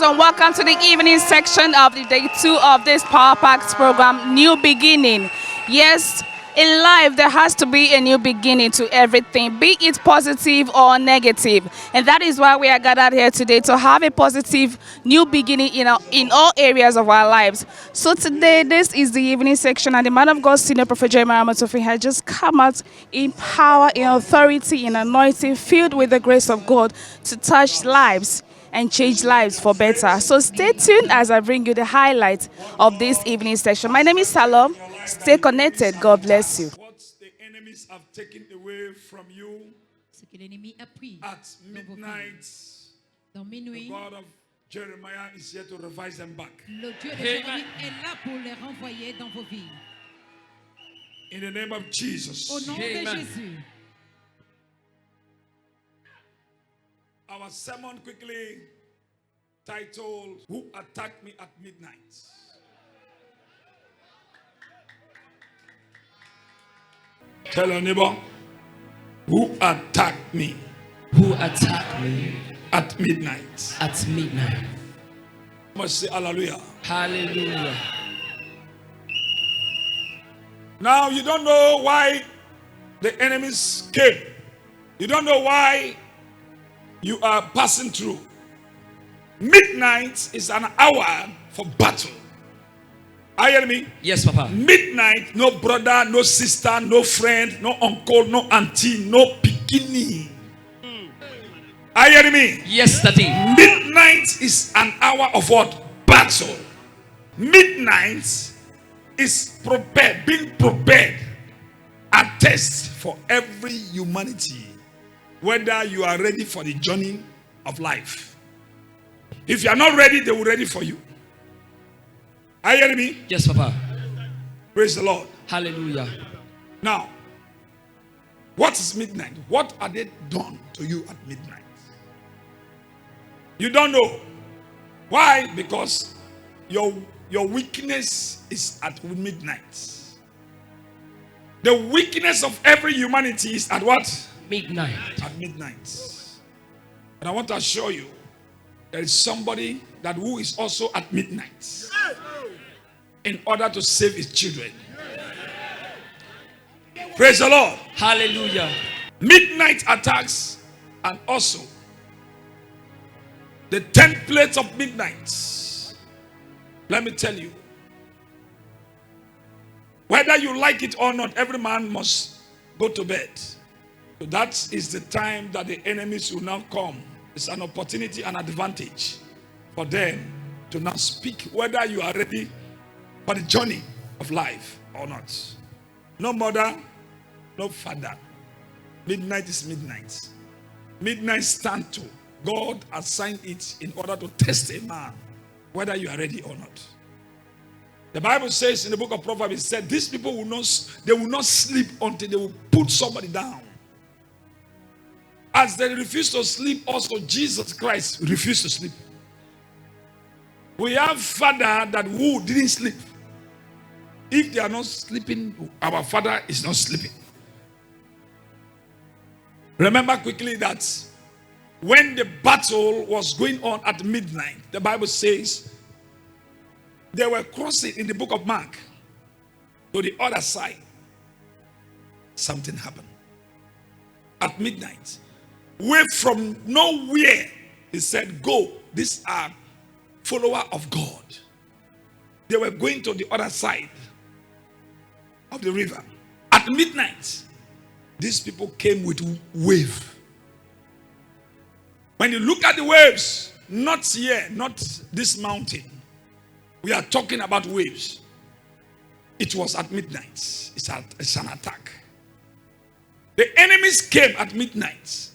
and welcome to the evening section of the day 2 of this Power Packs program, New Beginning. Yes, in life there has to be a new beginning to everything, be it positive or negative. And that is why we are gathered here today, to have a positive new beginning in all areas of our lives. So today, this is the evening section, and the man of God, Senior Prophet Jeremiah Matofi, has just come out in power, in authority, in anointing, filled with the grace of God to touch lives and change lives for better. So stay tuned as I bring you the highlights of this evening session. My name is Salom. Stay connected. God bless you. What the enemies have taken away from you Ce que l'ennemi a pris at dans vos midnight, vies. Dans the minuit, God of Jeremiah is here to revise them back. le Dieu de Jérémie est là pour les renvoyer dans vos vies. In the name of Jesus. Au nom de Jésus. Our sermon quickly titled, Who Attacked Me at Midnight? Tell your neighbor, who attacked me Who attacked me at midnight? at midnight. Must say hallelujah. Hallelujah. Now you don't know why the enemies came. You don't know why you are passing through. Midnight is an hour for battle. Are you hearing me? Yes, Papa. Midnight, no brother, no sister, no friend, no uncle, no auntie, no bikini. Are you hearing me? Yes, Daddy. Midnight is an hour of what? Battle. Midnight is prepared, being prepared, a test for every humanity, whether you are ready for the journey of life. If you are not ready, they will ready for you. Are you hearing me? Yes, Papa. Praise the Lord. Hallelujah. Now, what is midnight? What are they done to you at midnight? You don't know. Why? Because your weakness is at midnight. The weakness of every humanity is at what? Midnight. At midnight. And I want to assure you, there is somebody that who is also at midnight in order to save his children. Praise the Lord. Hallelujah. Midnight attacks, and also the 10 plagues of midnight. Let me tell you, whether you like it or not, every man must go to bed. So that is the time that the enemies will now come. It's an opportunity and advantage for them to now speak whether you are ready for the journey of life or not. No mother, no father. Midnight is midnight. Midnight stand to. God assigned it in order to test a man whether you are ready or not. The Bible says in the book of Proverbs, it said, these people will not sleep until they will put somebody down. As they refuse to sleep, also Jesus Christ refused to sleep. We have father that who didn't sleep. If they are not sleeping, our father is not sleeping. Remember quickly that when the battle was going on at midnight, the Bible says they were crossing in the book of Mark to the other side. Something happened. At midnight, way from nowhere, he said, go. These are followers of God. They were going to the other side of the river. At midnight, these people came with wave. When you look at the waves, not here, not this mountain. We are talking about waves. It was at midnight. It's an attack. The enemies came at midnight.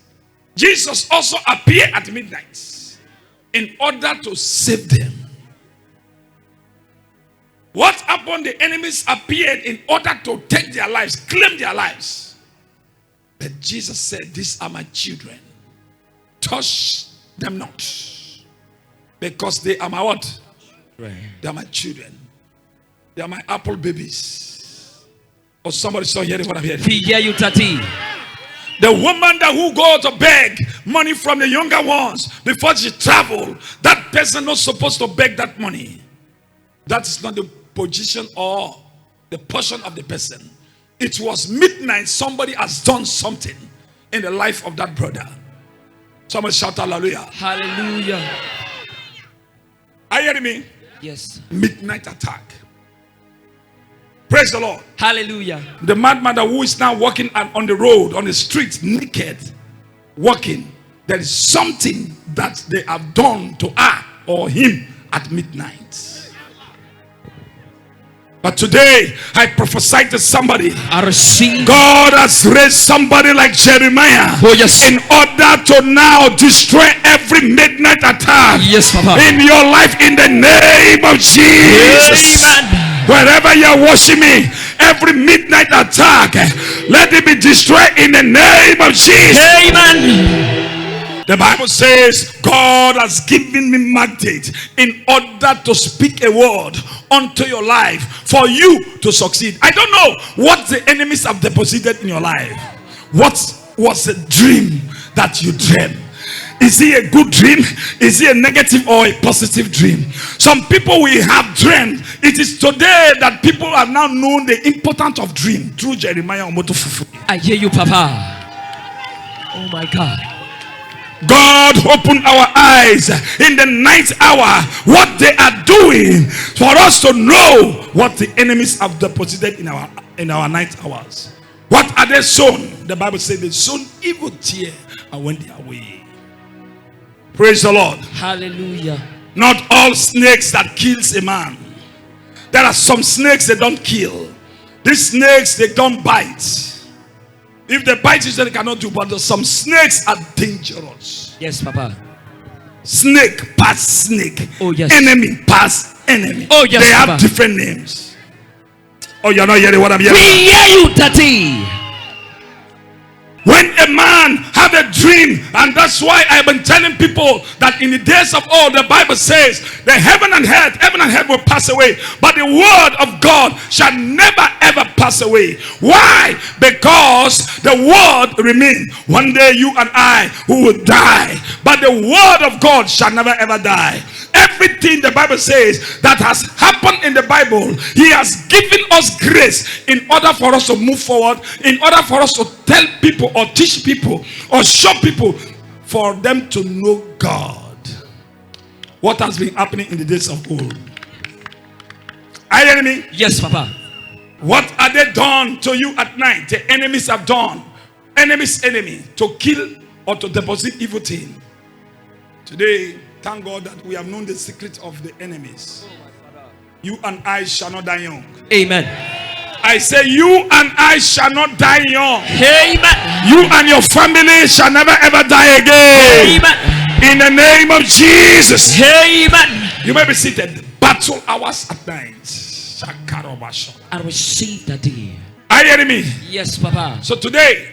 Jesus also appeared at midnight in order to save them. What happened? The enemies appeared in order to take their lives, claim their lives. But Jesus said, these are my children. Touch them not. Because they are my what? Right. They are my children. They are my apple babies. Or somebody's not hearing what I'm hearing. We hear you, Tati. The woman that who go to beg money from the younger ones before she travel, that person not supposed to beg that money. That is not the position or the portion of the person. It was midnight. Somebody has done something in the life of that brother. Somebody shout hallelujah. Hallelujah. Are you hearing me? Yes. Midnight attack. Praise the Lord. Hallelujah. The madman who is now walking on the road, on the street, naked, walking. There is something that they have done to her or him at midnight. But today, I prophesy to somebody. I receive. God has raised somebody like Jeremiah. Oh, yes. In order to now destroy every midnight attack. Yes, Papa. In your life, in the name of Jesus. Amen. Wherever you are watching me, every midnight attack, let it be destroyed in the name of Jesus. Amen. The Bible says God has given me mandate in order to speak a word unto your life for you to succeed. I don't know what the enemies have deposited in your life. What was a dream that you dreamed? Is it a good dream? Is it a negative or a positive dream? Some people will have dreamed. It is today that people have now known the importance of dream through Jeremiah Omotofufu. I hear you, Papa. Oh my God. God opened our eyes in the night hour what they are doing for us to know what the enemies have deposited in our night hours. What are they sown? The Bible says they sown evil tear and went their way. Praise the Lord. Hallelujah. Not all snakes that kills a man. There are some snakes they don't kill. These snakes they don't bite. If they bite you, they cannot do. But some snakes are dangerous. Yes, Papa. Snake pass snake. Oh, yes. Enemy pass enemy. Oh, yes, they have Papa. different names. Oh, you're not hearing what I'm hearing? We hear you, Tati. When a man have a dream, and that's why I've been telling people that in the days of old, the Bible says the heaven and earth will pass away, but the word of God shall never ever pass away. Why? Because the word remain. One day you and I who will die, but the word of God shall never ever die. Everything the Bible says that has happened in the Bible, He has given us grace in order for us to move forward, in order for us to tell people or teach people or show people for them to know God. What has been happening in the days of old? Are you hearing me? Yes, Papa. What are they done to you at night? The enemies have done. Enemy's enemy to kill or to deposit evil thing. Today, thank God that we have known the secret of the enemies. You and I shall not die young. Amen. I say you and I shall not die young. Amen. You and your family shall never ever die again. Amen. In the name of Jesus. Amen. You may be seated. Battle hours at night. I receive that day. Are you hearing me? Yes, Papa. So today,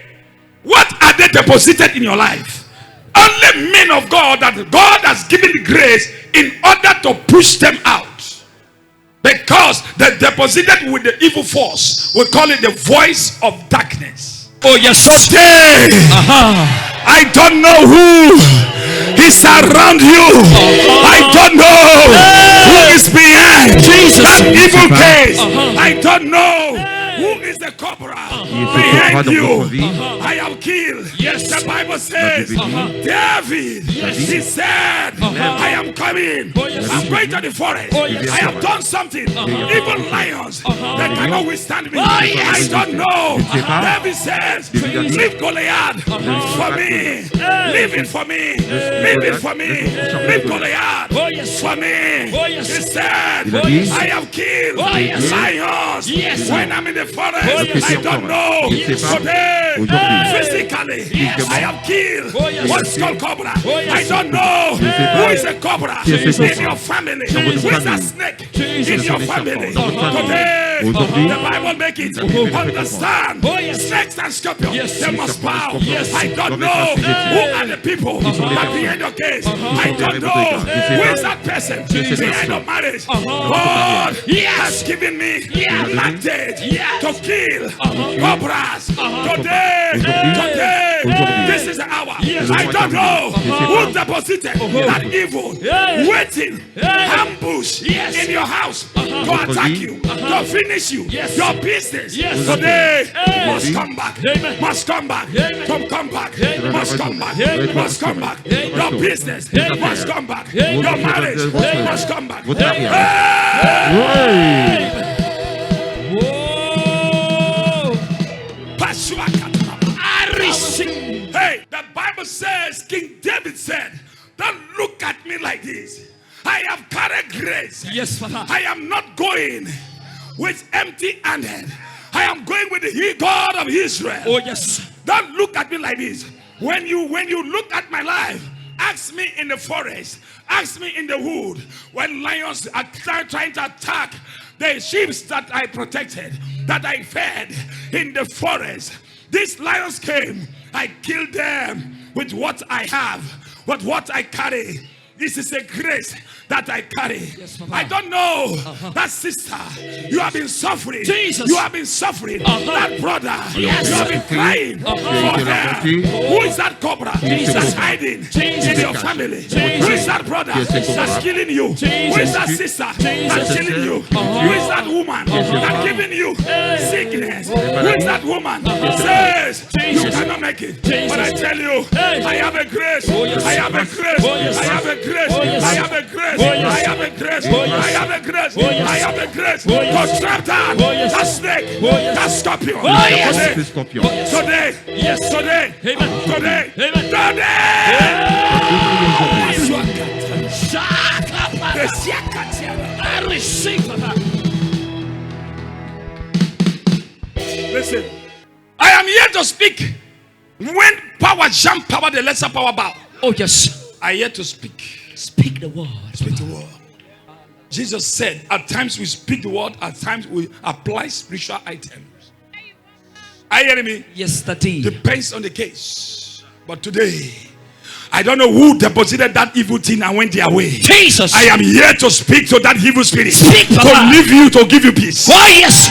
what are they deposited in your life? Only men of God that God has given grace in order to push them out. Because they deposited with the evil force. We call it the voice of darkness. Oh, yes. Today, I don't know who is around you. I don't know who is behind that evil case. I don't know who is the cobra behind you. I have killed. Yes, the Bible says David, he said, I am coming. I'm going to the forest. I have done something. Even lions, they cannot withstand me. I don't know. David says, leave Goliath for me. Leave it for me. Leave it for me. Leave Goliath for me. He said, I have killed lions when I'm in the forest. I don't know. Today, physically, I have killed what's called cobra. I don't know who is a cobra in your family. Who is a snake in your family? Today, the Bible make it understand. Snakes and scorpions, they must bow. I don't know who are the people that behind your case. I don't know who is that person behind your marriage. God has given me mandate to kill cobras. Today, This is the hour. I don't know who deposited that evil waiting, ambush in your house to attack you, to finish you, your business. Today must come back, must come back, come back, must come back, must come back. Your business must come back, your marriage must come back. Hey, the Bible says, King David said, don't look at me like this. I have carried grace. Yes, Father. I am not going with empty-handed. I am going with the God of Israel. Oh, yes. Don't look at me like this. When you look at my life, ask me in the forest, ask me in the wood, when lions are trying to attack the sheep that I protected, that I fed in the forest. These lions came, I killed them with what I have, with what I carry. This is a grace that I carry. Yes, I don't know that sister. You have been suffering. Jesus. You have been suffering. That brother. Yes. You have been crying for her. Who is that cobra that's hiding in your family? Who is that brother that's killing you? Who is that sister that's killing you? Who is that woman that's giving you sickness? Who is that woman that says you cannot make it? But I tell you, I have a grace. I have a grace. I have a grace. I have a grace. I have a grace. I have a grace. I have a grace. To trap down that snake, that scorpion. Today, today, today, I receive. Listen, I am here to speak. When power jump power, the lesser power bow. Oh, yes. I here to speak. Speak the word. Speak the word. Jesus said, at times we speak the word, at times we apply spiritual items. Are you hearing me? Yes, Daddy. Depends on the case. But today, I don't know who deposited that evil thing and went their way. Jesus. I am here to speak to that evil spirit. Speak, to Papa. leave you, to give you peace. Oh, yes.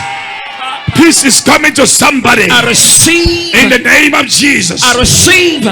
Peace is coming to somebody. I receive. In the name of Jesus. I receive.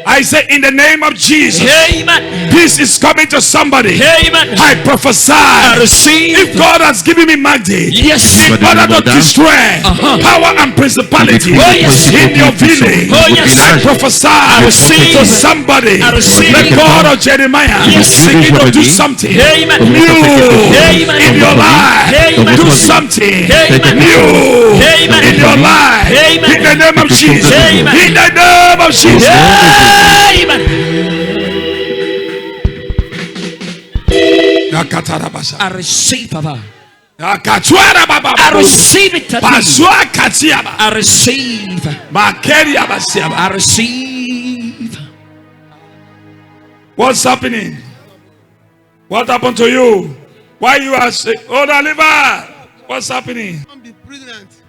I say in the name of Jesus. Amen. Peace is coming to somebody. Amen. I prophesy. I receive. If God has given me mandate, Yes. in order to destroy power and principality Oh, yes. in your village, Oh, yes. I prophesy receive. to somebody. I receive. The God of Jeremiah Yes. begin to do something Amen. new Amen. in your life. Amen. Do something Amen. new Amen. in your life. Amen. In the name of Jesus. Amen. In the name of Jesus. Amen. I receive, Papa. I receive it. Daddy. I receive. I receive. What's happening? What happened to you? Why you are sick? Oh, deliver. What's happening? I'm be pregnant.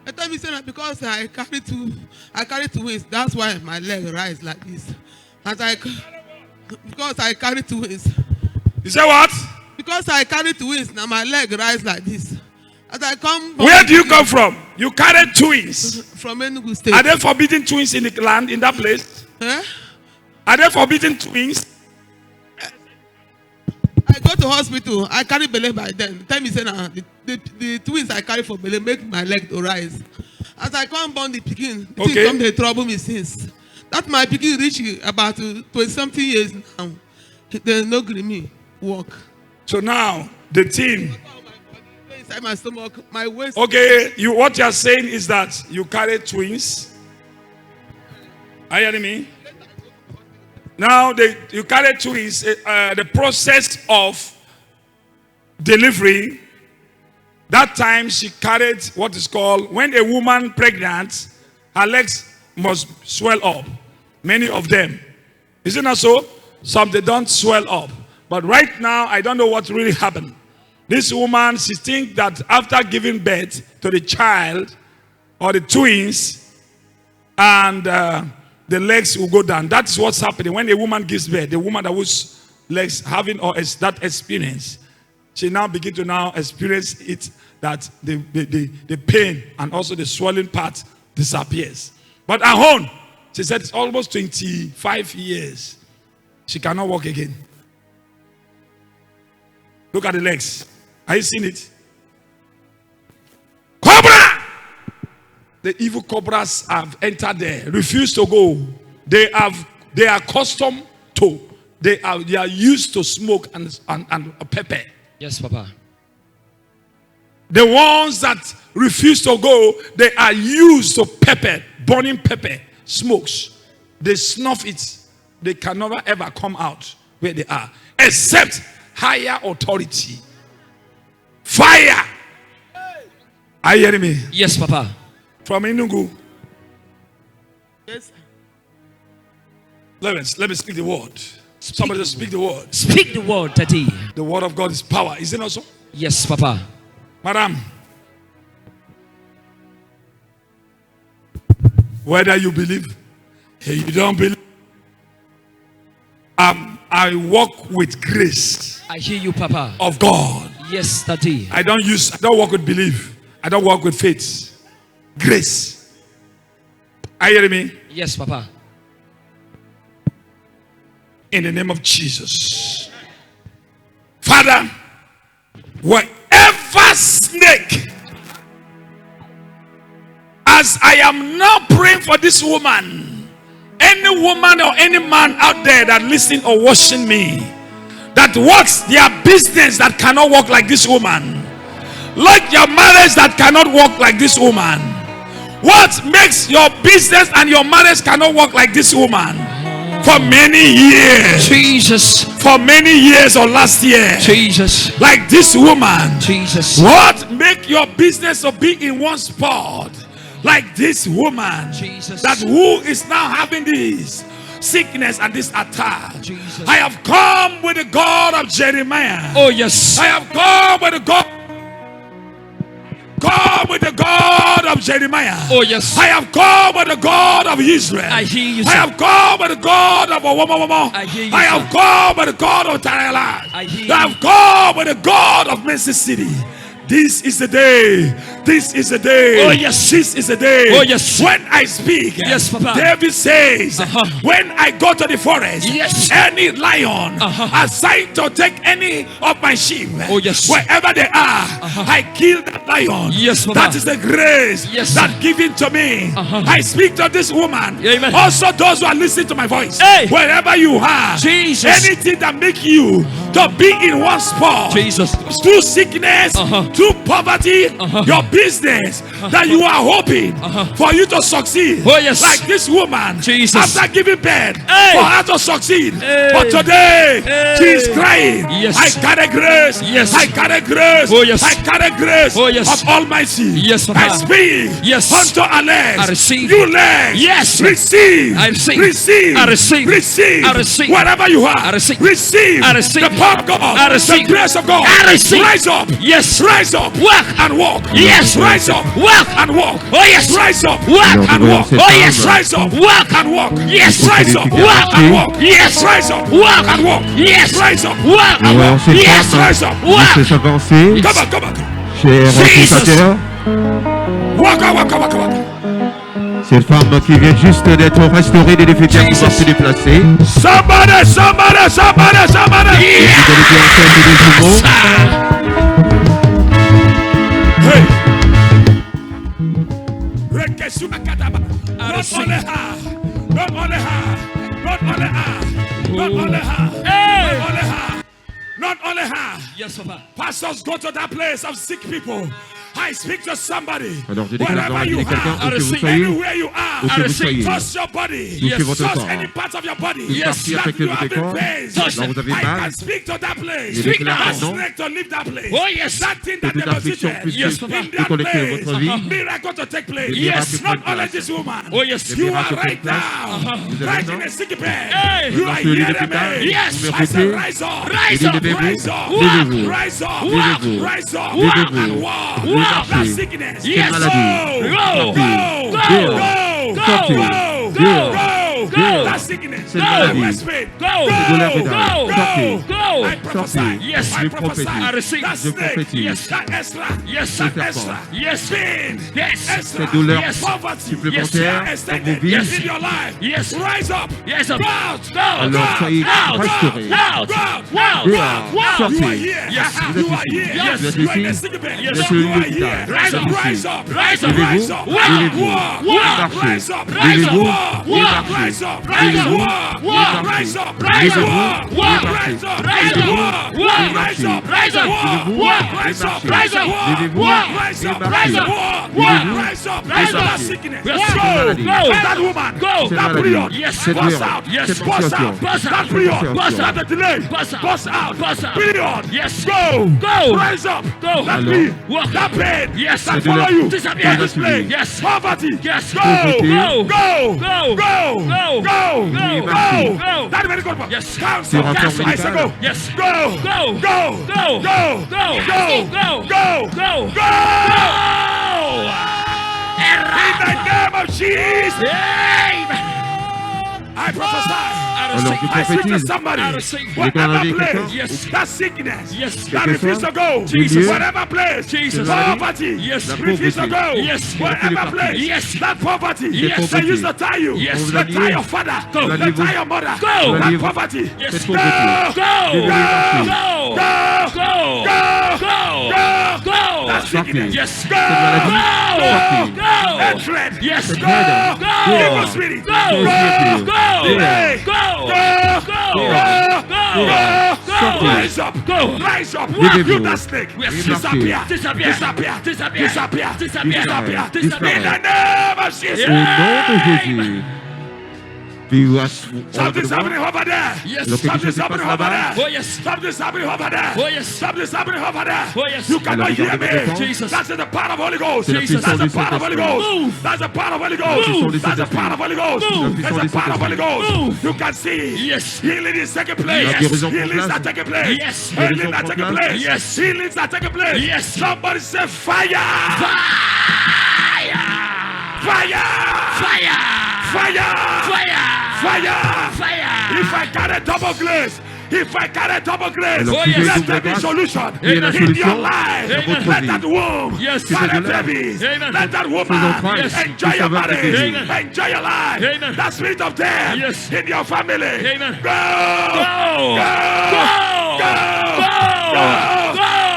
I tell me say that because I carry two wings. That's why my leg rise like this. Because I carry two wings. You say what? Because I carry two wings, now my leg rise like this. As I come. Where do you come from? You carry twins. From Enugu State. Are they forbidden twins in the land, in that place? Eh? Are they forbidden twins? I go to hospital. I carry belly by then. Tell me say now the twins I carry for belly make my leg to rise. As I come born the pikin, the thing come they trouble me since. That my pikin reach about 20-something years now. They no gree me walk. So now the team. Inside my stomach, my waist. Okay, what you are saying is that you carry twins. Are you hearing me? Now you carry twins. The process of delivery. That time she carried what is called, when a woman pregnant, her legs must swell up. Many of them. Is it not so? Some they don't swell up. But right now, I don't know what really happened. This woman, she thinks that after giving birth to the child or the twins, and the legs will go down. That's what's happening when a woman gives birth. The woman that was legs having that experience, she now begin to now experience it, that the pain and also the swelling part disappears. But at home, She said it's almost 25 years. She cannot walk again. Look at the legs. Are you seeing it? Cobra! The evil cobras have entered there, refuse to go. They are accustomed to, they are used to smoke and pepper. Yes, Papa. The ones that refuse to go, they are used to pepper, burning pepper, smokes. They snuff it. They can never ever come out where they are, except higher authority. Fire. Are you hearing me? Yes, Papa. From Inugu. Yes. Let me speak the word. Somebody just speak the word. Speak the word, Daddy. The word of God is power. Is it not so? Yes, Papa. Madam, whether you believe or you don't believe, I walk with grace I hear you, Papa. of God. Yes, Daddy. I don't walk with belief. I don't walk with faith. Grace. Are you hearing me? Yes, Papa. In the name of Jesus. Father, whatever snake, as I am now praying for this woman, any woman or any man out there that listening or watching me, that what's their business that cannot work like this woman, like your marriage that cannot work like this woman, what makes your business and your marriage cannot work like this woman? For many years, Jesus. for many years or last year, Jesus. like this woman, Jesus. what make your business to be in one spot like this woman, Jesus. that who is now having this sickness and this attack? Jesus. I have come with the God of Jeremiah. Oh, yes. I have come with the God with the God of Jeremiah. Oh, yes. I have come with the God of Israel. I hear you, I sir. have come with the God of Owamamamo. I hear you, I have sir. come with the God of Thailand. I hear I you. have come with the God of Mercy City. This is the day. This is the day. Oh, yes. This is the day. Oh, yes. When I speak, Yes, Papa. David says, when I go to the forest, Yes. any lion assigned to take any of my sheep, Oh, yes. wherever they are, I kill that lion. Yes, Papa. That is the grace Yes. that given to me. I speak to this woman. Amen. Also, those who are listening to my voice, Hey. wherever you are, Jesus. anything that make you to be in one spot, Jesus. through sickness, through poverty, your business that you are hoping for you to succeed. Oh, yes. Like this woman, Jesus. after giving birth, Hey. for her to succeed. Hey. But today, Hey. she is crying. Yes. I carry grace. Yes. I carry grace. Oh, yes. I carry grace Oh, yes. of Almighty. Yes, Papa. I speak Yes. unto our legs. I receive. You legs. Yes. Receive. I receive. Receive. I receive. Receive. I receive. Wherever you are. I receive. Receive. I receive. The power of God. I receive. The grace of God. I receive. Rise up. Yes. Rise up. Walk. And walk. Yes. Rise up. Walk. And walk. Oh, yes. Rise up. Walk. And walk. Oh, yes. Rise up. Walk. And walk. Yes. Rise up. Walk. And walk. Yes. Rise up. Walk. And walk. Yes. Rise up. Walk. And walk. cette Yes. femme Rise up. Walk. laissez s'avancer, Come on. Come on. chers Jesus. spectateurs. Walk. Walk. Walk. Walk. Cette femme qui vient juste d'être restaurée des défaites à pouvoir se déplacer. Somebody. Vous allez bien entendre des jumeaux. Hey. Rekesubakataba. Not only her. Not only her. Not only her. Not only her. Hey. Not only her. Not only her. Yes, Papa. Pastors go to that place of sick people. I speak to somebody. Alors je déclare dans la Wherever vie you de quelqu'un, are, où que vous soyez, anywhere you are, où que vous soyez, touch your body. touchez votre Touch corps. any part of your body. Une partie That affectée you de have votre been corps, pains. là vous avez I mal. can speak to that place. Je déclare That maintenant snake to leave that place. Oh, yes. That thing que that toute affliction deposited puisse Yes, se Papa. in that déconnecter de place. votre vie. Miracle to take place. Les Yes, miracles not prennent only place. this woman. Oh, yes. Les You are miracles right prennent place. now. Vous êtes Right in maintenant a sick bed. Hey. You Dans are ce lit hearing d'hôpital, me. Yes. vous I said, m'écoutez. rise up. Rise Et up. levez-vous, Rise up. levez-vous, Rise up. levez-vous, Rise up. levez-vous, And walk. vous That marchez. sickness. Yes. Cette maladie, Go. Go. Go. dehors, Go. sortez, Go. dehors, Go. Go. That sickness. Cette maladie. West pain. Cette douleur Go. pénale. Go. I prophesy. Sortez. Yes. I Je prophesy. prophétise. That Je snake. prophétise. Yes. That Ezra. Yes. That That Ezra. Yes. Pain. Yes. Ezra. Cette douleur Yes. Poverty. supplémentaire Yes. dans vos vies. Yes. In your life. Yes. Rise up. Yes. Go out. Go Alors soyez restaurés. out. Dehors. You are Sortez. here. Yes. You are here. Yes. You are in the sick bed. Yes. You are Yes. here. Rise up. Rise up. Rise up. Rise up. Levez-vous. Walk. Marchez. Rise up. Levez-vous. Walk. Marchez. Rise up. Levez-vous. Walk. Rise up. Levez-vous. Walk. Marchez. Rise up. Levez-vous. Walk. Marchez. Rise up. Levez-vous. Walk. Rise up. Marchez. Rise up. Levez-vous. Walk. Rise up. Marchez. Rise up. Walk. Levez-vous. Rise up. Rise up. That sickness. Yes. Go. maladie. Go. That woman. Go. Cette That maladie. period. Yes. Cette Bust douleur. out. Yes. Cette Bust situation. out. Bust out. That period. Bust That the delay. Bust out. Bust out. Bust out. Period. Yes. Go. Go. Rise up. Go. That Alors. pain. Walk. That pain. Yes. That Cette follow douleur. you. Disappear. That display. Yes. Poverty. Yes. Go. Pauvreté. Go. Go. Go. Go. Go. Go. Go. Go. That medical. Yes. Cancel. Sur un Cancel. corps I say médical. go. Yes. Go. Go. Go. Go. Go. Go. Go. Go. Go. Go. Go. In the name of Jesus. Amen. I prophesy. Alors je I speak to prophétise. somebody. I receive. Whatever Déclarez place, quelqu'un. Yes. that sickness, Yes. that Quelque refuse to chose. go, Jesus. whatever place, Jesus. poverty, Yes. La refuse to pauvreté. go, Yes. whatever place, Yes. that poverty, Yes. they used to tie you, Yes. they tie your father, Go. they tie your mother, Go. that poverty, Yes. Cette go, pauvreté. Go. Devez marcher. Go. go, Go. go, Go. go, Go. that sickness, Yes. go, maladie. go, Go. hatred, Yes. go, Hatred. go, Go. evil spirit, Go. go, Go. delay, Go. go, Go. go, rise up, Go. rise up, Levez-vous. you that snake, Yes. disappear, Disappear. disappear, Disappear. disappear, Disappear. disappear, Disappear. in the name of Jesus. Au nom de Jésus. Vive à ce Something's happening over there. Yes. Lo que Something's se happening passe over là-bas. there. Oh, yes. Something's happening over there. Oh, yes. Something's happening over there. Oh, yes. You cannot Alors, hear regardez me. devant. Jesus. That's the power of Holy Ghost. C'est la That's puissance the du power of Holy Saint-Esprit. Ghost. Move. That's the power of Holy Ghost. Move. That's the power of Holy Ghost. Move. That's the power of Holy Ghost. Move. You can see. Yes. Healing is taking place. La guérison prend Healings place. are taking place. Yes. Healing Guérison are prend taking place. place. Yes. Healings are taking place. Yes. Somebody say fire. Fire. Fire. Fire. Fire. Fire. Fire. Fire. If I carry double grace, if I carry double grace, Alors, si vous avez let double there be grâce, solution il y a la in solution your life. dans votre Let vie. that womb Yes. carry Ces douleurs. babies. Amen. Let that Ces woman entrailles. Yes. enjoy Qui your savent marriage, Amen. enjoy your life. Amen. That spirit of death Yes. in your family. Amen. Go. Go. Go.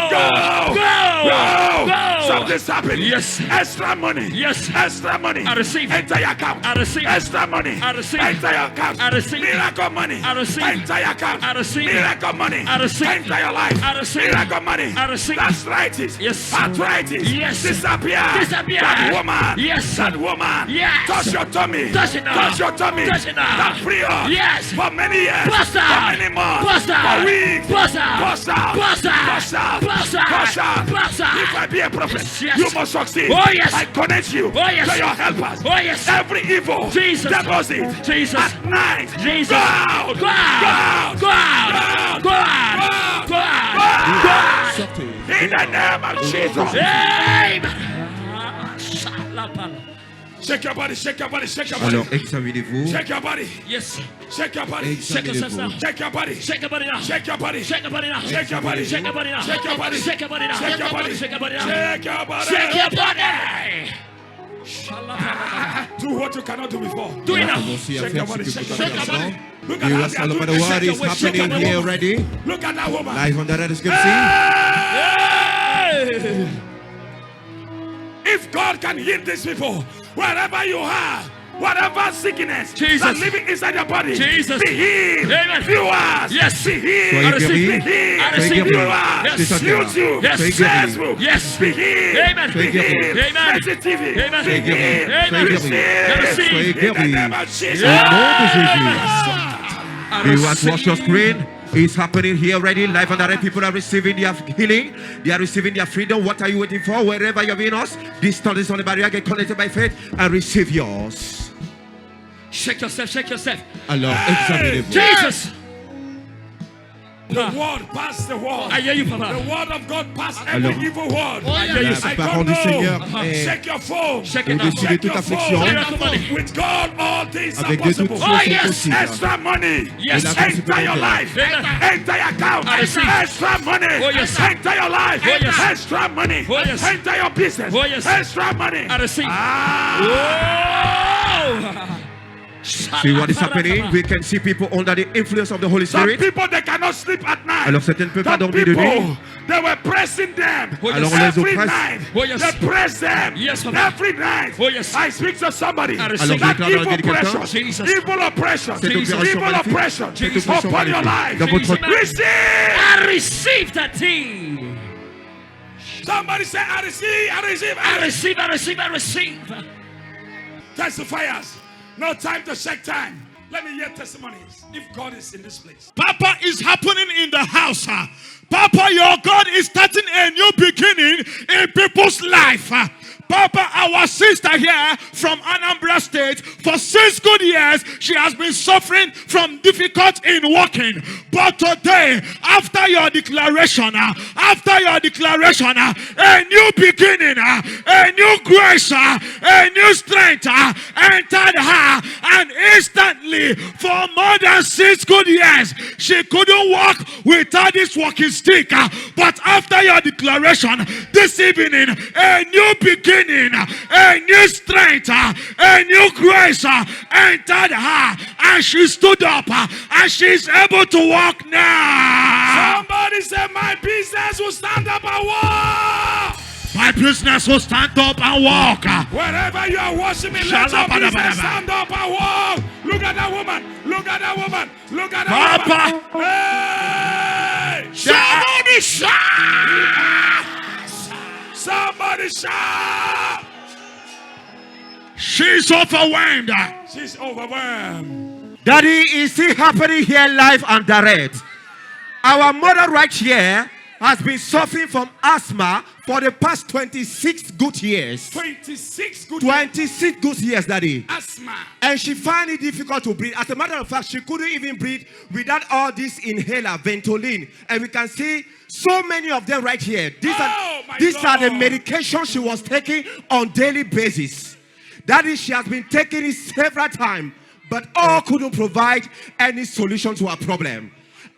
Go. Go. Something's happening. Yes. Extra money. Yes. Extra money. I receive. Enter your account. I receive. Extra money. I receive. Enter your account. I receive. Miracle money. I receive. Enter your account. I receive. Miracle money. I receive. Enter your life. I receive. Miracle money. I receive. Arthritis. Yes. Arthritis. Yes. Disappear. Disappear. That woman. Yes. That woman. Yes. Touch your tummy. Touch it now. Touch your tummy. Touch it now. That period. Yes. For many years. Bust For out. many months. Bust out. For weeks. Bust out. Bust out. Bust out. Bust out. Bust out. Bust out. Bust out. If I be a prophet, Yes, yes. you must succeed. Oh, yes. I connect you Oh, yes. to your helpers. Oh, yes. Every evil Jesus. deposit Jesus. at night. Jesus. Go out. Go out. Go out. Go out. Go out. Go out. In the name of Jesus. Amen. Shake your body, shake your body, shake your body. Alors examinez-vous. Shake your body. Yes. Shake your body. Shake yourself now. Shake your body. Shake your body now. Shake your body. Shake your body now. Shake your body. Shake your body now. Shake your body. Shake your body now. Shake your body. Shake your body now. Shake your body. Shake your body. Do what you cannot do before. Do it now. Commencez à Shake faire your ce body. que Shake vous your pouvez body. faire. Look at You how are they are no doing. matter what Shake your is waist, shake your happening waist. here already. Look at that woman. Live on the description. Hey. If God can heal these people, wherever you are, whatever sickness Jesus. that's living inside your body, Jesus. be healed. Amen. Viewers, Yes. be healed. Soyez Be guéris. healed. I receive. Viewers, Yes. YouTube, Yes. Facebook, Yes. be healed. Amen. Be healed. Amen. Message TV, Amen. be healed. Amen. Receive. Receive. Soyez In the guéris. name of Jesus. Au nom de Jésus. I You watch your receive. screen. It's happening here already. Live and direct. People are receiving their healing. They are receiving their freedom. What are you waiting for? Wherever you're in us, distance on the barrier. Get connected by faith and receive yours. Shake yourself. Shake yourself. Alors, examinez-vous. Jesus. The word pass the word. I hear you, The Papa. word of God pass every Alors, evil word. I hear you, La sir. parole du Seigneur Shake your phone. Check it out. au-dessus de Shake toute your affliction. phone. With God, all things are Avec Dieu, toutes possible. choses sont yes. possibles. Extra money. Yes. Enter your life. Amen. Enter your account. I receive. Extra money. Oh, yes. Enter your life. Oh, yes. Extra money. Oh, yes. Enter your business. Oh, yes. Extra money. I receive. Ah. Oh! See what is happening? We can see people under the influence of the Holy Some Spirit. people, they cannot sleep at night. Alors certains ne peuvent pas Some dormir de nuit. people, they were pressing them. Oh, yes. Alors on les Every oppresse. night, Oh, yes. they press them. Yes, Papa. Every night, Oh, yes. I speak to somebody. I receive. Alors, That je evil déclare dans la vie de quelqu'un. oppression, Jesus. evil oppression, Cette evil opération maléfique. oppression Cette opération upon your maléfique. life. Dans votre Receive. I receive that thing. Somebody say, I receive, I receive, I receive, I receive, I receive. Testifiers. No time to check time. Let me hear testimonies. If God is in this place. Papa, is happening in the house. Papa, your God is starting a new beginning in people's life. Papa, our sister here from Anambra State, for 6 good years, she has been suffering from difficulty in walking. But today, after your declaration, a new beginning, a new grace, a new strength entered her, and instantly, for more than 6 good years, she couldn't walk without this walking stick. But after your declaration this evening, a new beginning, a new strength, a new grace entered her, and she stood up and she's able to walk now. Somebody say, my business will stand up and walk. My business will stand up and walk. Wherever you are worshiping, let your business stand up and walk. Look at that woman. Look at that woman. Look at that Papa. woman. Hey! Somebody shout! Somebody shout! She's overwhelmed. She's overwhelmed. Daddy, is it happening here live and direct? Our mother right here has been suffering from asthma for the past 26 good years. 26 good 26 good years, Daddy. asthma. And she found it difficult to breathe. As a matter of fact, she couldn't even breathe without all this inhaler, Ventolin. And we can see so many of them right here. These are the medications she was taking on daily basis. That is, she has been taking it several times, but all couldn't provide any solution to her problem.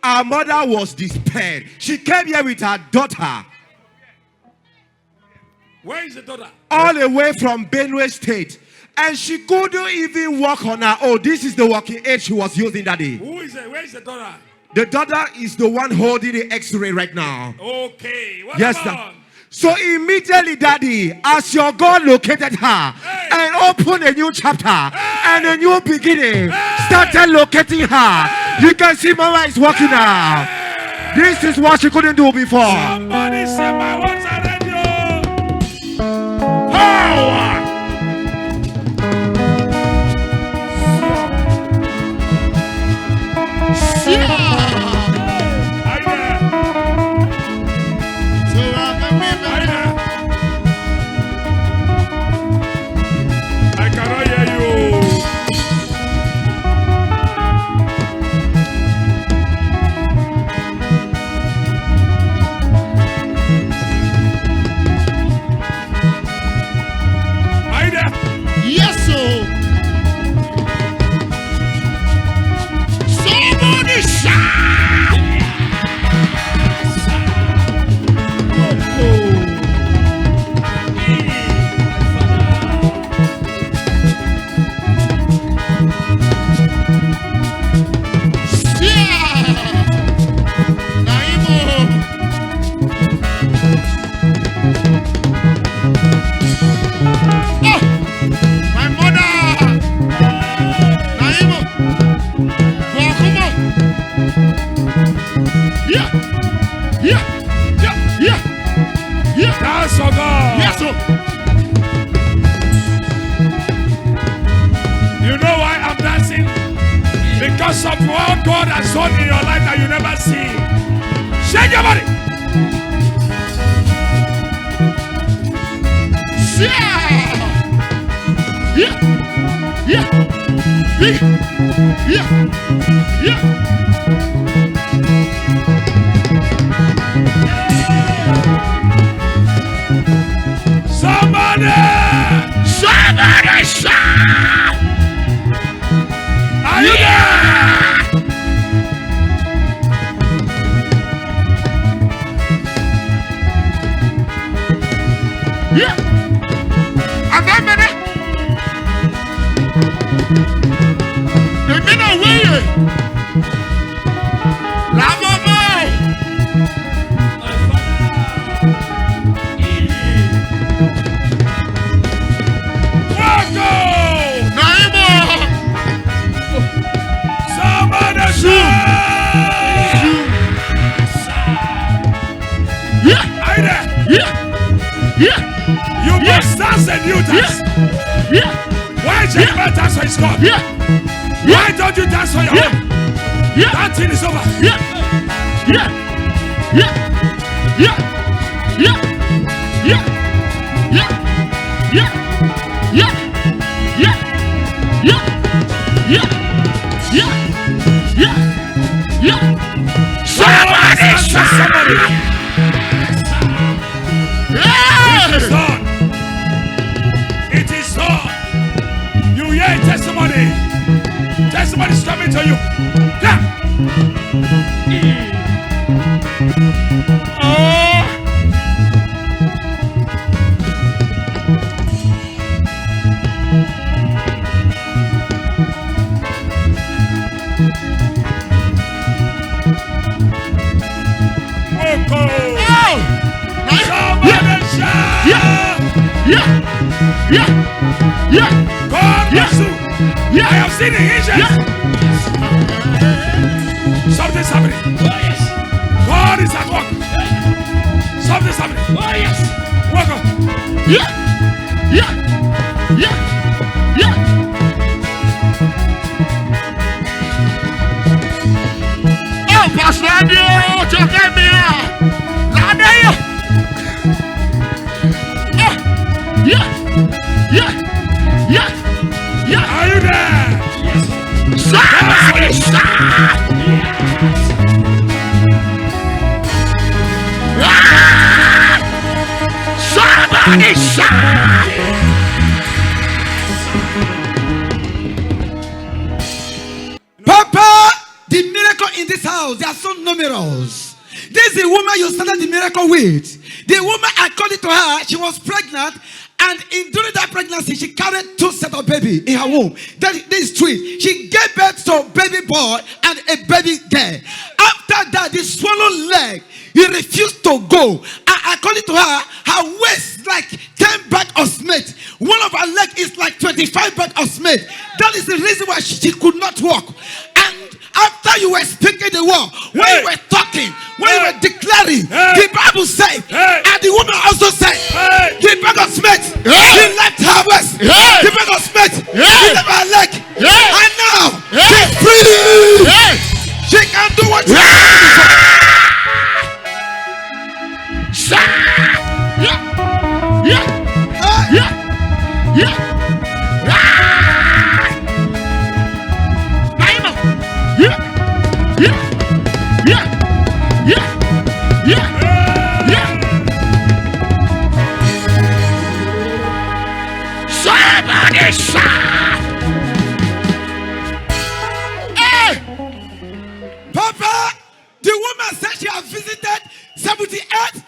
Our mother was despaired. She came here with her daughter. Where is the daughter? All the way from Benue State. And she couldn't even walk on her own. This is the walking aid she was using that day. Who is it? Where is the daughter? The daughter is the one holding the x-ray right now. Okay. What Yes, about? sir. So immediately, Daddy, as your God located her and opened a new chapter and a new beginning, started locating her. You can see Mama is walking now. This is what she couldn't do before. Somebody say my words are radio. Power! I cannot hear you. Are you there? Yes, sir. Somebody shout! My mother! Naimo! Wakumo! Yeah! Yeah! Yeah! Yeah! Yeah! That's for God. Yes, sir! You know why I'm dancing? Because of what God has done in your life that you never see. Shake your body. Yeah! Yeah! Yeah! Yeah! Yeah! Yeah! Somebody shout. Are you there? Yeah. And then the minute way. La mama. Somebody Yeah. Are you there? Yeah. Yeah. You must dance a new dance. Yeah. Why did you not dance for his God? Yeah. Why don't you dance for your Yeah. own? Yeah. That thing is over. Yeah. Yeah. Yeah. Yeah. Yeah. Yeah. Yeah. Yeah. Yeah. Yeah. Yeah. Yeah. Yeah. Yeah. Yeah. Somebody shout. Somebody. It is done. It is done. You hear testimony. Testimony is coming to you. Yeah. Oh. Woko. Oh. Somebody shout. Yeah. Yeah. Yeah. Yeah. God bless you. Yeah. I have seen the angels. Yeah. Something's happening. God is at work. Something's happening. Welcome. Yeah. Yeah. Yeah. Yeah. Oh, Pastor Andy, check me out. Yeah. Yeah. Yeah. Yeah. Are you there? Somebody shout. Somebody shout. Papa, the miracle in this house, they are so numerous. This is the woman you started the miracle with. The woman, I called it to her, she was pregnant, and during that pregnancy, she carried 2 sets of baby in her womb. This is twins. She gave birth to a baby boy and a baby girl. After that, the swollen leg, he refused to go. I called it to her, her waist like 10 bags of cement. One of her legs is like 25 bags of cement. That is the reason why she could not walk. And after you were speaking the word, when you were talking, when you were declaring, the Bible said, and the woman also said, the bag of cement, he left her waist, the bag of cement, he left her leg, and now she's free. She can do what she wants to do. Yeah. Yeah. Yeah. Yeah. Yeah. Yeah. Yeah. Yeah. Yeah. Yeah. Somebody shout. Hey! Papa, the woman said she has visited 78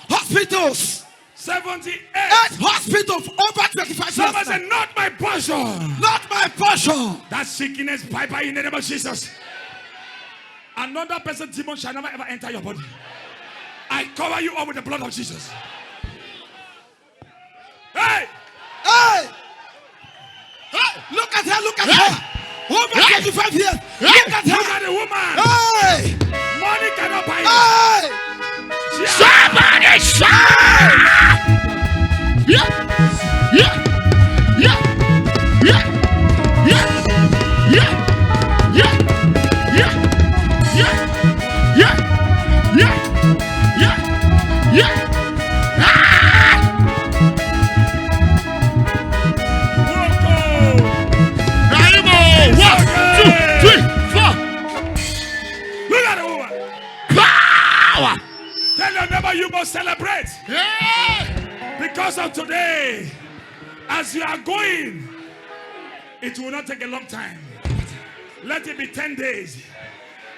hospitals. 78. 8 hospitals over 25 Somebody years. said, not my portion. Not my portion. That sickness, bye bye in the name of Jesus. Another person, demon, shall never ever enter your body. I cover you all with the blood of Jesus. Hey! Hey! Hey! Look at her, look at her. Over 25 years. Look at Look at her. the woman. Hey! Money cannot buy it. Hey! Somebody shout. Yeah. Yeah. Yeah. Yeah. Yeah. Yeah. Yeah. Yeah. Yeah. Yeah. Yeah. Yeah. Yeah. Ah! Rainbow. 1, 2, 3, 4. Look at the woman. Power. Tell your neighbor you must celebrate. Yeah. Because of today, As you are going, it will not take a long time. Let it be 10 days.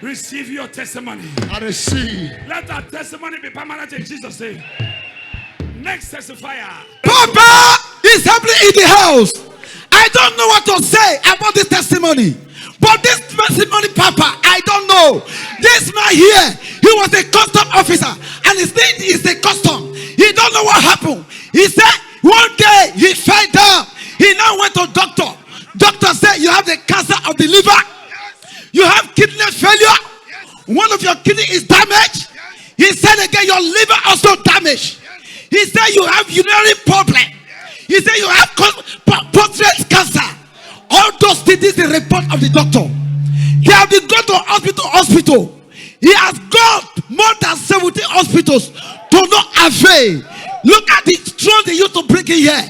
Receive your testimony. I receive. Let that testimony be permanent in Jesus' name. Next testifier. Papa is happening in the house. I don't know what to say about this testimony. But this testimony, Papa, I don't know. This man here, he was a custom officer. And his name is the custom. He don't know what happened. He said one day he fell down. He now went to doctor. Doctor said you have the cancer of the liver. You have kidney failure. One of your kidney is damaged. He said again your liver also damaged. He said you have urinary problem. He said you have prostate cancer. All those things is the report of the doctor. He has been gone to hospital. He has gone more than 70 hospitals to no avail. Look at the trolley they used to bring in here.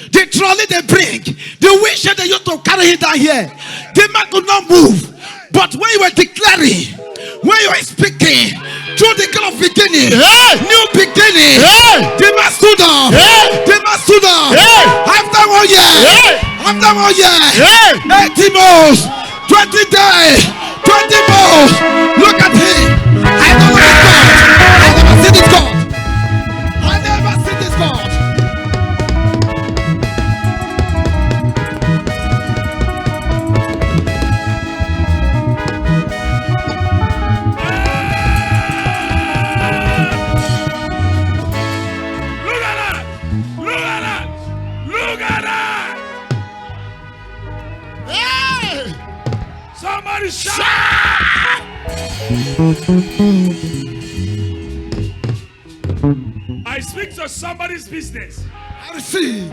The trolley they bring. The wheelchair they used to carry him down here. The man could not move. But when you were declaring, when you were speaking, through the kind of beginning, new beginning, the man stood up. The man stood up. After 1 year, after 1 year, 80 months, 20 days, 20 months. Look at him. I don't know God. I never seen this God. I never seen this God. Somebody shout! I speak to somebody's business. I see.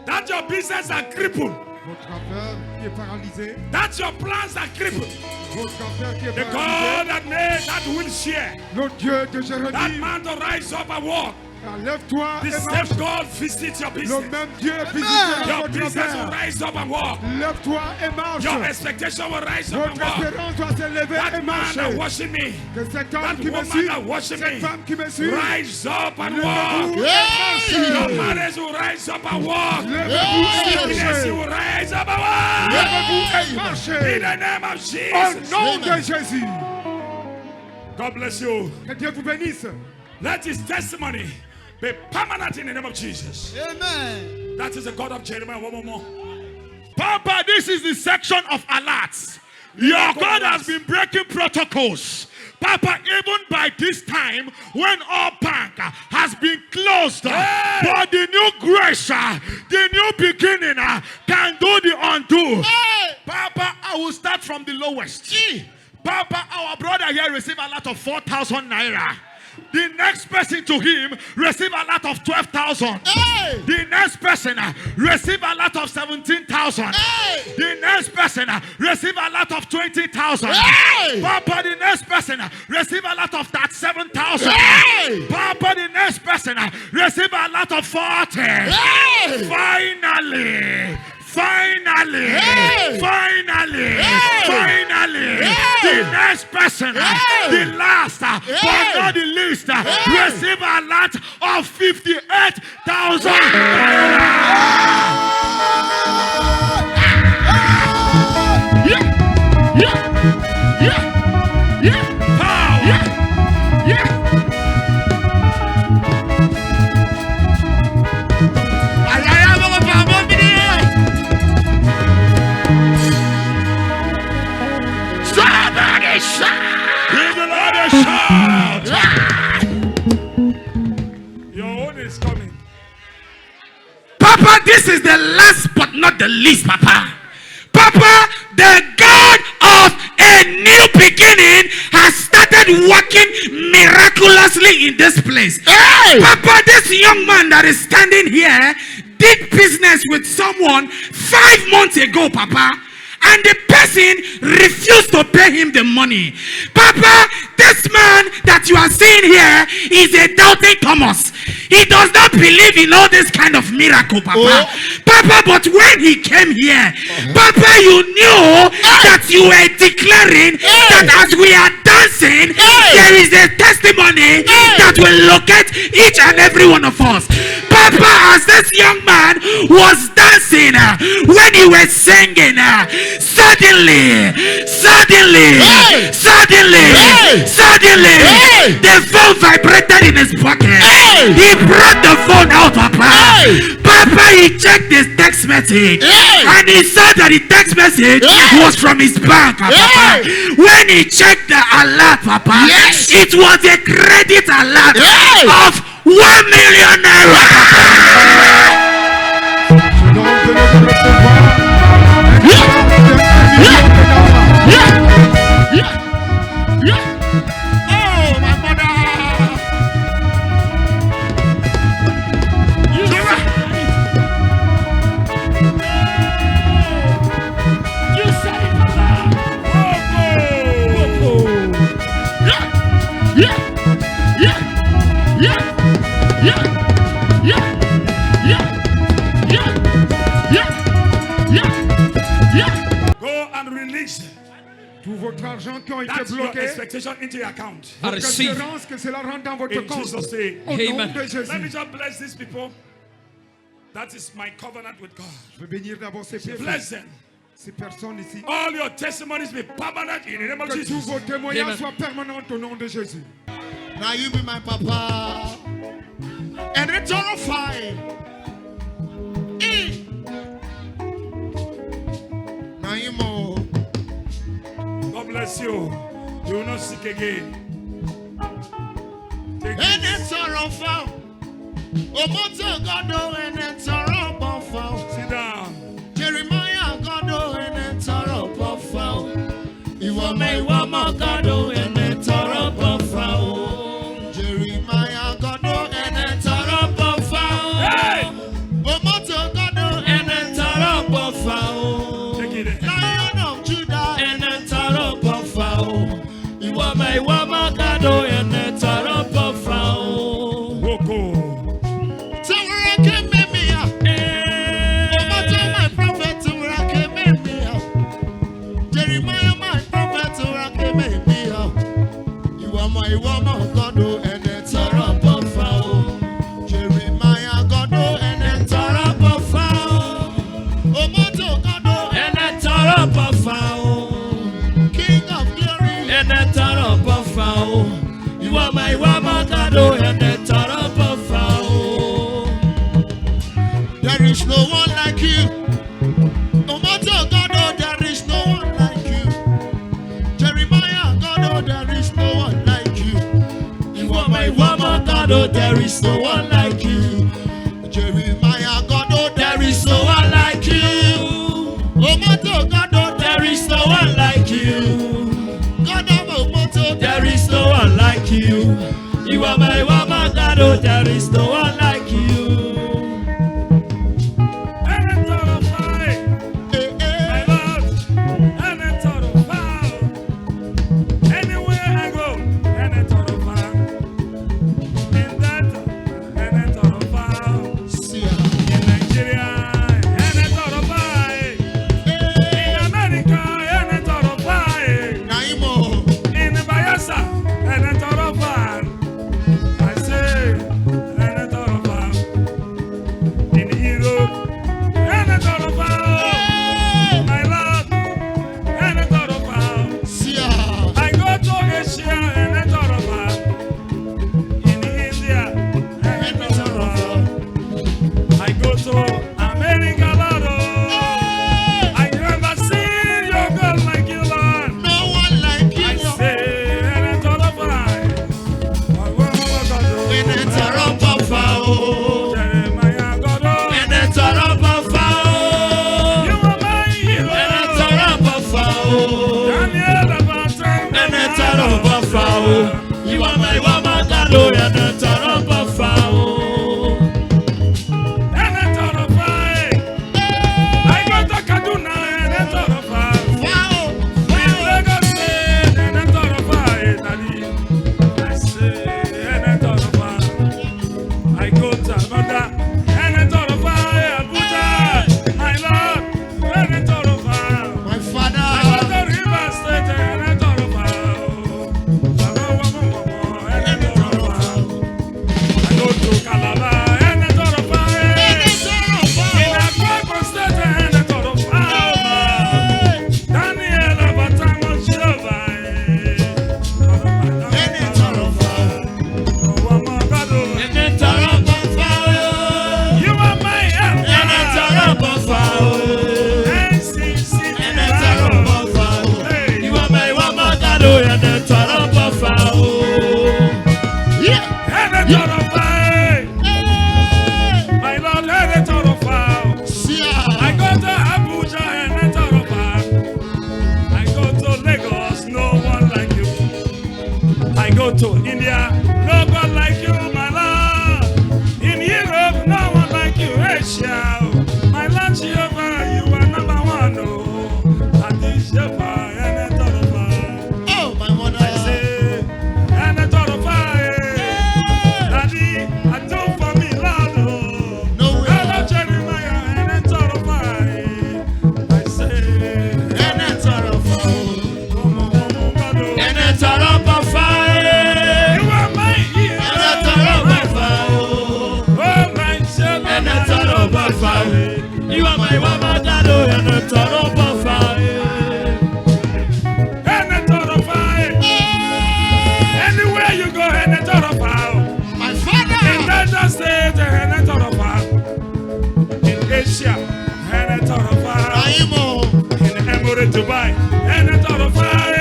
That your business are crippled. Votre affaire qui est paralysée. That your plans are crippled. Votre affaire qui est The paralysée. God that made that wheelchair, Le Dieu de that Jérémie. man to rise up and walk. Lève-toi The et same marche. God visits your Le business. même Dieu visite Your votre business will affaire. rise up and walk. Lève-toi et marche. Your expectation will rise up and Votre walk. espérance doit s'élever et That man marcher. that watching me, Que cet that homme qui me woman suit, that watching cette me, femme qui me suit, rise up and levez-vous walk. et Your marchez. marriage will rise up and walk. Levez-vous et Sickness, marchez. you will rise up and walk. Levez-vous et In marchez. the name of Au Jesus. nom de Jésus. God bless you. Que Dieu vous bénisse. Let his testimony be permanent in the name of Jesus. Amen. That is the God of Jeremiah. One more. Papa, this is the section of alerts. Your God has been breaking protocols. Papa, even by this time, when all bank has been closed, but the new grace, the new beginning can do the undo. Papa, I will start from the lowest. Papa, our brother here received a lot of 4,000 naira. The next person to him receive a lot of 12,000. The next person receive a lot of 17,000. The next person receive a lot of 20,000. Papa, the next person receive a lot of 37,000. Papa, the next person receive a lot of 40. Finally. Finally, the next person, the last, but not the least, receive a lot of 58,000. Give the Lord a shout. Your own is coming. Papa, this is the last but not the least, Papa. Papa, the God of a new beginning has started working miraculously in this place. Papa, this young man that is standing here did business with someone 5 months ago, Papa. And the person refused to pay him the money. Papa, this man that you are seeing here is a doubting Thomas. He does not believe in all this kind of miracle, Papa. Papa, but when he came here, Papa, you knew that you were declaring that as we are dancing, there is a testimony that will locate each and every one of us. Papa, as this young man was dancing, dancing, when you were singing, suddenly, the phone vibrated in his pocket. He brought the phone out, Papa. Papa, he checked his text message, and he saw that the text message was from his bank, Papa. When he checked the alert, Papa, it was a credit alert of 1 million naira. Oh, my mother. You said it, Papa. Go and release Tout votre argent qui ont été that's your bloqué, expectation into your account. votre espérance que cela rentre dans votre In compte. Jesus' name. Au nom de Let me Jésus. just bless these people. That is my covenant with God. Je veux bénir d'abord ces Bless personnes. them. Ces personnes ici. All your testimonies be permanent in the name of Que tous Jesus. vos témoignages soient permanents au nom de Jésus. Now you be my papa. And it's all fine. Now you more. God bless you. You will not seek again. Take And this. it's all found. Omoto Godo and it's all found. Sit down. Jeremiah Godo and it's all found. Iwo me iwo mo Godo and it's all found. Jeremiah Godo and it's all found. Hey! Omoto Godo and it's all found. Take it. Lion of Judah and it's all found. Iwo me iwo mo Godo and it's all found. Woko. There is no one like you. No matter God, oh, there is no one like you. Jeremiah, God, oh, there is no one like you. You are my woman, God, oh, there is no one like you. Jeremiah, God, oh, there is no one like you. Oh, matter God, oh, there is no one like you. God, oh, matter, there is no one like you. You are my woman, God, oh, there is no one like you. You are my woman, God, oh, and a ton of foul. And a ton of fire. I got to Kaduna and a ton of fire. Wow, We Lagos State and a ton of fire, Daddy. I say and a ton of fire. I go to Amanda and a ton of fire. Abuja, my Lord, and a ton of fire. my father. I go to River State and a ton of fire. And a ton of fire. my woman, God, and a ton of fire. And a ton of fire. Anywhere you go, and a ton of fire. My father. In Delta State, and a ton of fire. In Asia, and a ton of fire. In Emirates, Dubai, and a ton of fire.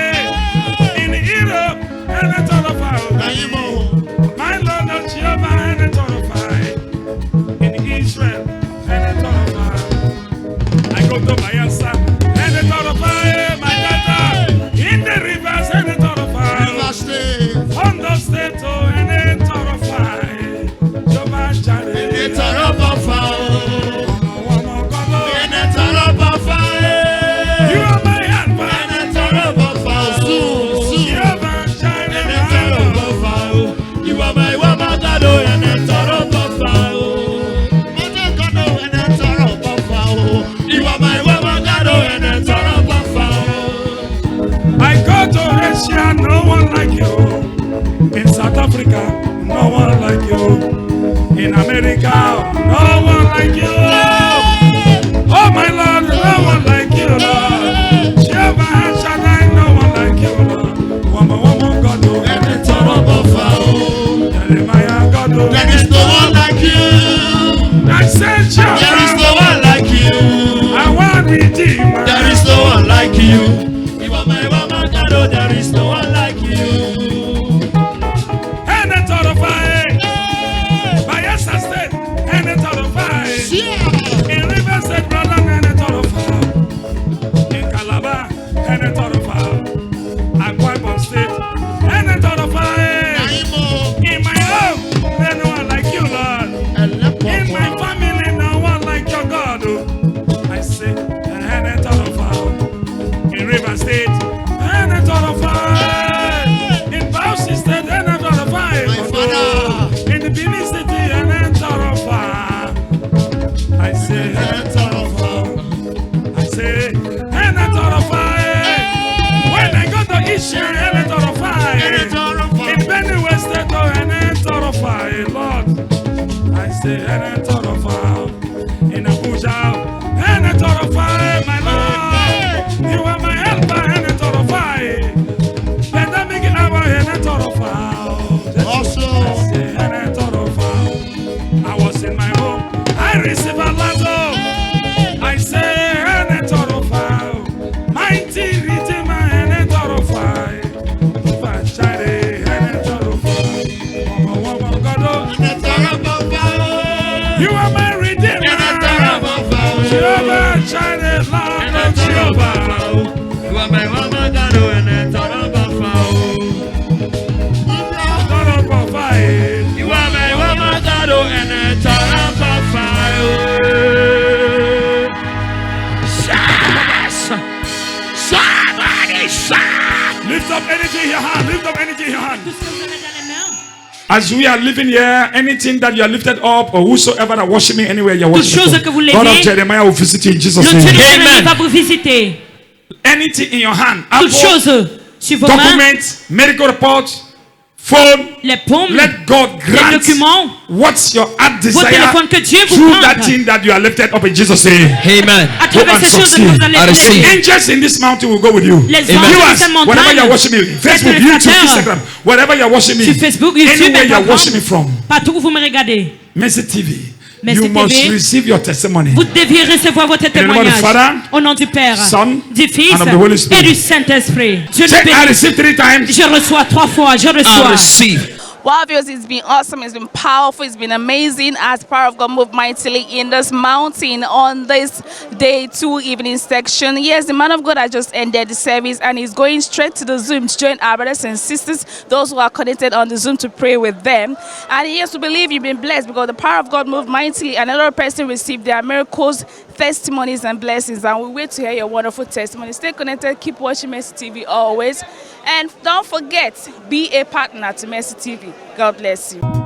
In Europe, and a ton of fire. My Lord, not Jehovah, and a ton of fire. In Israel, and a ton of fire. I go to Bayelsa, and a ton of fire. My daughter, in the rivers, and a ton of fire. On the state, oh, and a ton of fire. Jehovah Jireh, In a ton of fire. In a ton of fire. you are my helper. In a ton of fire. Jehovah Jireh, You are my woman, God, and a ton of fire. You are my woman, God, and a ton of fire. I go to Asia, no one like you. In South Africa, no one like you. In America, no one like you. Oh my Lord, no one like you, Lord. Jehovah Shaddai, no one like you, Lord. Woman, God, And a ton of fire. Jeremiah, God, There is no one like you. I said, There is no one like you. I want redeemer. There is no one like you. You are my woman, God, there is no one like you. And a ton of fire. Bayelsa State, and a ton of fire. In River State, brother, and a ton of fire. In Calabar, and a ton of fire. Akwa Ibom State, and a ton of fire. In my home, there's no one like you, Lord. In my family, no one like your God. I say, and a ton of fire. In River State, and a ton of fire. In Bauchi State, and a ton of fire. In the Benin City, and a ton of fire. I say, and a ton of fire. I say, and a ton of fire. When I go to Isha, and a ton of fire. In Benue State, and a ton of fire, Lord. I say, and a ton of fire. In Abuja, and a ton of fire, my Lord. You are my helper, and a ton of fire. Pandemic hour, and a ton of fire. I say, and a ton of fire. I was in my home, I received a lot of. I say, and a ton of fire. Mighty Redeemer, and a ton of fire. Jehovah Jireh, and a ton of fire. Woman, God, you are my Redeemer. Jehovah Jireh, Lord of Jehovah. You are my woman, God, and a ton of fire. Ton of fire. You are my woman, God, and a ton of fire. Somebody shout. Lift up energy in your hand. Lift up energy in your hand. Tout ce que vous avez dans les mains. As we are living here, anything that you are lifted up or whosoever that worship me anywhere you're Toute worshiping chose from, que vous God of levez, Jeremiah will visit you in Jesus' Le Dieu de name. Jérémie va vous visiter. Anything in your hand, Toute apple, chose sur vos mains, documents, medical report, phone, les paumes, let God les grant documents, what's your heart vos desire téléphones que Dieu vous through that grante. thing that you are lifted up in Jesus' name. Amen. À travers and ces choses que succeed. vous allez I receive. lever. Angels in this mountain will go with you. Les anges Viewers, de cette whenever you're montagne, watching me, Facebook, téléspectateurs, YouTube, Instagram, wherever you're watching me, sur Facebook, YouTube, anywhere you're Instagram, watching me from, partout où vous me regardez, Mercy TV, Mercy you must TV, receive your testimony. vous deviez recevoir votre name of the témoignage. Father, Au nom du Père, Son, du Fils and of the Holy Spirit. et du Saint-Esprit. Dieu Say, le I bénisse. receive 3 times. Je reçois 3 fois, je I reçois. receive. Wow, viewers, it's been awesome. It's been powerful. It's been amazing as the power of God moved mightily in this mountain on this day 2 evening section. Yes, the man of God has just ended the service and he's going straight to the Zoom to join our brothers and sisters, those who are connected on the Zoom, to pray with them. And yes, we believe you've been blessed because the power of God moved mightily and another person received their miracles, testimonies, and blessings. And we wait to hear your wonderful testimony. Stay connected. Keep watching Mercy TV always. And don't forget, be a partner to Mercy TV. God bless you.